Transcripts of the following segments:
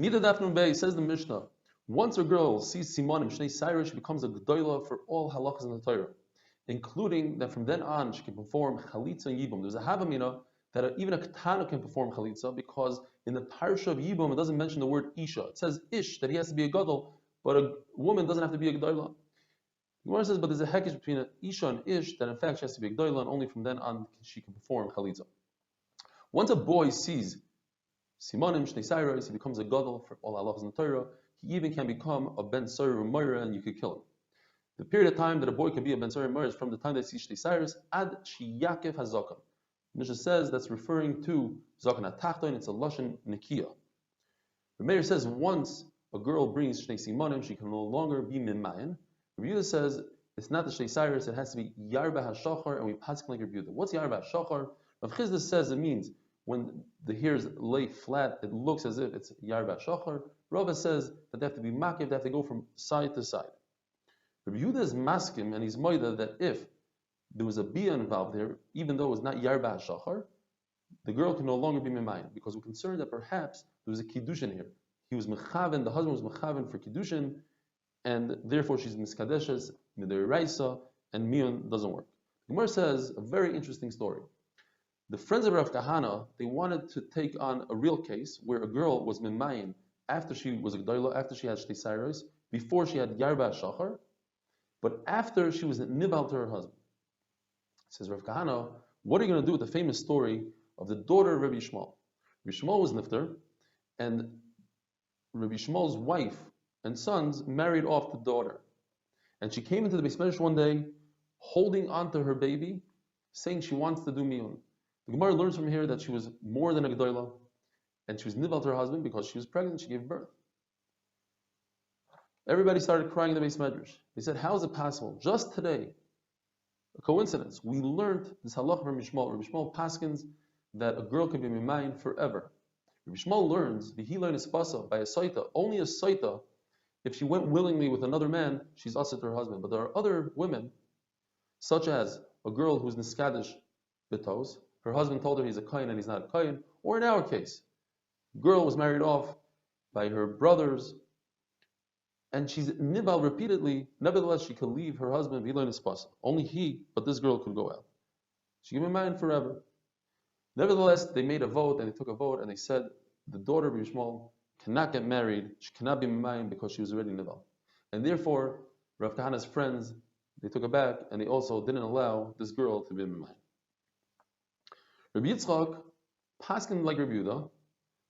Niddah Daf Nun Bey says the Mishnah. Once a girl sees Simonim Shnei Saira, she becomes a G'dayla for all halachas in the Torah, including that from then on she can perform Chalitza and Yibum. There's a Havamina that even a Ketana can perform Chalitza, because in the Parsha of Yibum it doesn't mention the word Isha. It says Ish, that he has to be a Gadol, but a woman doesn't have to be a G'dayla. The Gemara says, but there's a hekesh between an Isha and Ish, that in fact she has to be a G'dayla, and only from then on she can perform Chalitza. Once a boy sees Simonim Shnei Sairos, he becomes a Gadol for all halachas in the Torah. He even can become a Ben Soyer or Moira, and you could kill him. The period of time that a boy can be a Ben Soyer or Moira is from the time they see Shnei Sairos ad Shiyakev HaZakan. Mishnah says that's referring to Zakan HaTachton. It's a Lashon Nikiya. The Meir says once a girl brings Shnei Simonim, she can no longer be Mimayin. Rabbi Yehuda says it's not the Shnei Sairos, it has to be Yarba HaShachar, and we pass like Rabbi Yehuda. What's Yarba HaShachar? Rav Chizda says it means when the hairs lay flat, it looks as if it's Yarba Shachar. Rava says that they have to be makiv, they have to go from side to side. Rabbi Yehuda is maskim, and he's moida that if there was a bia involved there, even though it was not Yarba Shachar, the girl can no longer be mimayin, because we're concerned that perhaps there was a kiddushin here. He was mechaven, the husband was mechaven for kiddushin, and therefore she's miskadeshes, midiraisa, and miyun doesn't work. The Gemara says a very interesting story. The friends of Rav Kahana, they wanted to take on a real case where a girl was mimayin after she was a g'dayla, after she had shtei sairos, before she had yarba shachar, but after she was nival to her husband. Says Rav Kahana, what are you going to do with the famous story of the daughter of Rabbi Yishmael? Rabbi Yishmael was nifter, and Rabbi Yishmael's wife and sons married off the daughter. And she came into the Beis Medrash one day, holding onto her baby, saying she wants to do miyun. The Gemara learns from here that she was more than a G'dayla, and she was nival to her husband because she was pregnant, she gave birth. Everybody started crying in the Beis Medrash. They said, how is it possible? Just today, a coincidence, we learned this halach from Yishmael. Rabbi Yishmael paskins that a girl can be mimayin forever. Rabbi Yishmael learns, v'hi learn ispasa, by a saita, only a saita, if she went willingly with another man, she's asset to her husband. But there are other women, such as a girl who's niskadish bitos, her husband told her he's a kohen and he's not a kohen. Or in our case, girl was married off by her brothers, and she's nibal repeatedly. Nevertheless, she could leave her husband, v'ilay nispasa. Only he, but this girl could go out. She can be married forever. Nevertheless, they made a vote, and they took a vote, and they said the daughter of Yishmael cannot get married. She cannot be married because she was already nibal. And therefore, Rav Kahana's friends, they took it back, and they also didn't allow this girl to be married. Rabbi Yitzchak paskin like Rabbi Yehuda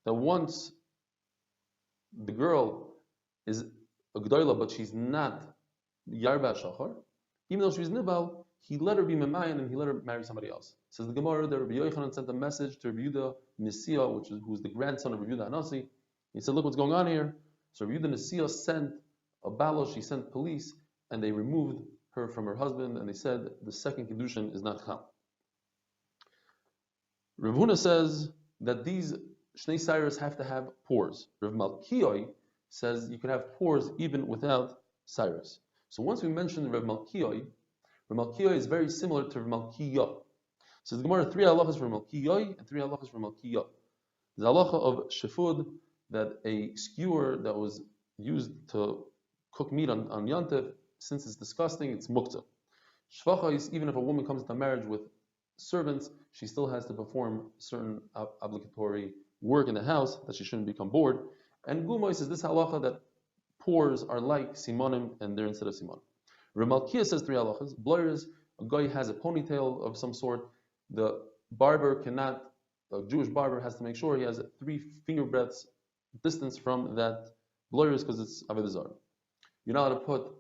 that once the girl is a g'dayla but she's not yarba shachar, even though she's nibal, he let her be memayin and he let her marry somebody else. Says the Gemara that Rabbi Yochanan sent a message to Rabbi Yehuda Nisiya, who's the grandson of Rabbi Yehuda Hanasi. He said, look what's going on here. So Rabbi Yehuda Nisiya sent a balosh, he sent police, and they removed her from her husband, and they said the second kiddushin is not chal. Rav Huna says that these Shnei Sairos have to have pores. Rav Malkioi says you can have pores even without Sairos. So once we mentioned Rav Malkioi is very similar to Rav Malkiya. So the Gemara, 3 halachas for Malkioi and 3 halachas for Malkiya. The halacha of shefud, that a skewer that was used to cook meat on Yantiv, since it's disgusting, it's mukta. Shvacha is even if a woman comes into marriage with servants, she still has to perform certain obligatory work in the house that she shouldn't become bored. And Gumoy says this halacha that pores are like simonim and they're instead of simonim. Ramalkiya says 3 halachas. Blurers, a guy has a ponytail of some sort. The barber cannot, a Jewish barber has to make sure he has 3 finger breadths distance from that blurers because it's avodah zarah. You're not allowed to put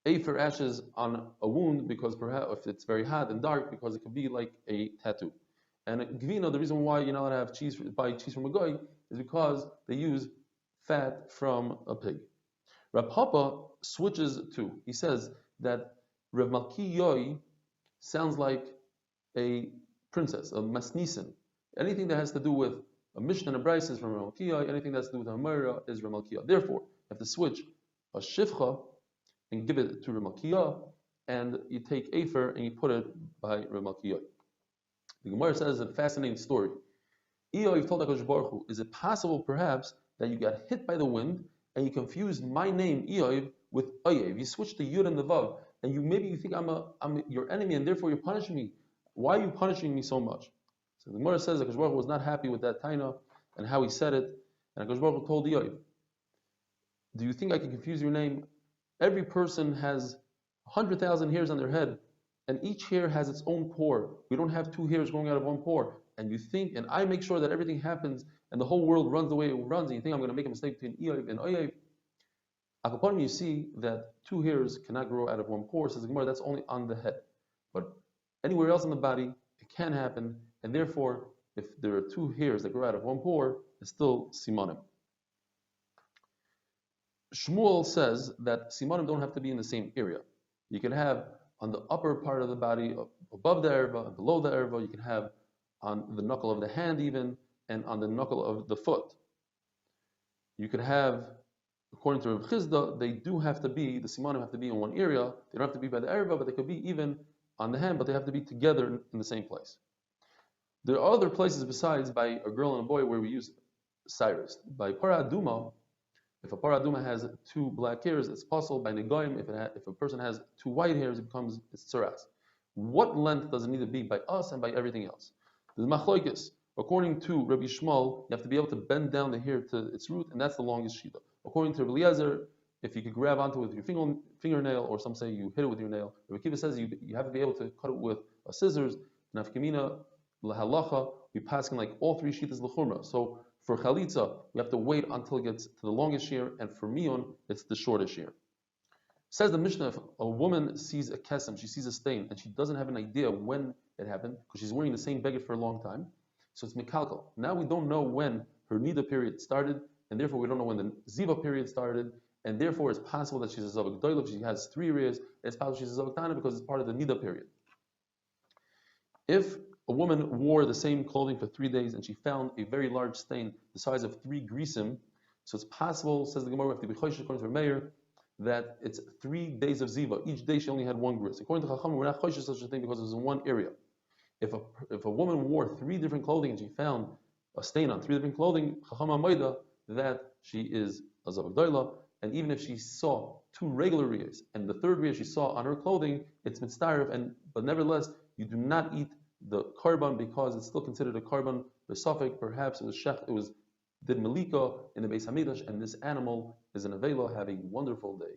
afer ashes on a wound because perhaps if it's very hot and dark, because it could be like a tattoo. And gvina, the reason why you're not allowed to have buy cheese from a goy is because they use fat from a pig. Rav Papa switches to, he says that Rav Malkioi sounds like a princess, a masnisin. Anything that has to do with a Mishnah and a Bryce is from Rav Malkioi, anything that has to do with a Hamira is Rav Malkioi. Therefore, you have to switch a shifcha and give it to Rav Malkiah, and you take Afer and you put it by Rav Malkiah. The Gemara says a fascinating story. Iyov told HaKadosh Baruch Hu, is it possible perhaps that you got hit by the wind and you confused my name Eoiv with Oyev. You switched the Yud and the Vav, and maybe you think I'm your enemy and therefore you're punishing me. Why are you punishing me so much? So the Gemara says that Hakadosh Baruch Hu was not happy with that taina and how he said it, and Hakadosh Baruch Hu told Eoiv, do you think I can confuse your name? Every person has 100,000 hairs on their head, and each hair has its own pore. We don't have two hairs growing out of one pore. And you think, and I make sure that everything happens and the whole world runs the way it runs, and you think I'm going to make a mistake between Eoiv and Oyev? Akapanim, you see that two hairs cannot grow out of one pore. Says the Gemara, that's only on the head. But anywhere else in the body, it can happen, and therefore, if there are two hairs that grow out of one pore, it's still simanim. Shmuel says that simanim don't have to be in the same area. You can have on the upper part of the body, above the erva, and below the erva. You can have on the knuckle of the hand even, and on the knuckle of the foot. You could have, according to Rav Chizda, the simanim have to be in one area. They don't have to be by the erva, but they could be even on the hand, but they have to be together in the same place. There are other places besides by a girl and a boy where we use cyrus. By para aduma, if a para aduma has two black hairs, it's possible. By negoim, if a person has two white hairs, it's tsaras. What length does it need to be by us and by everything else? There's machloikis. According to Rabbi Shmuel, you have to be able to bend down the hair to its root, and that's the longest shita. According to Rabbi Eliezer, if you could grab onto it with your fingernail, or some say you hit it with your nail, Rabbi Kiva says you have to be able to cut it with a scissors. Nafkamina, lahalacha, we pass in like all three shitas l'chumra. So for chalitza, we have to wait until it gets to the longest shear, and for miyun, it's the shortest shear. Says the Mishnah, if a woman sees a kesem, she sees a stain, and she doesn't have an idea when it happened, because she's wearing the same beged for a long time, so it's mikalkal. Now we don't know when her niddah period started, and therefore we don't know when the ziva period started, and therefore it's possible that she's a zavak doilav. She has 3 areas. It's possible she's a zavak tana because it's part of the niddah period. If a woman wore the same clothing for 3 days and she found a very large stain the size of 3 grisim, so it's possible, says the Gemara, we have to be choishish according to her mayor, that it's 3 days of ziva. Each day she only had 1 gris. According to Chacham, we're not choishish such a thing because it was in one area. If a woman wore 3 different clothing and she found a stain on 3 different clothing, Chacham Amayda, that she is a zavak doila. And even if she saw 2 regular riyas and the 3rd riyah she saw on her clothing, it's mitzdarif, but nevertheless you do not eat the karban because it's still considered a karban. The suffix, perhaps it was did malika in the Beis Hamikdash, and this animal is an avela. Have a wonderful day.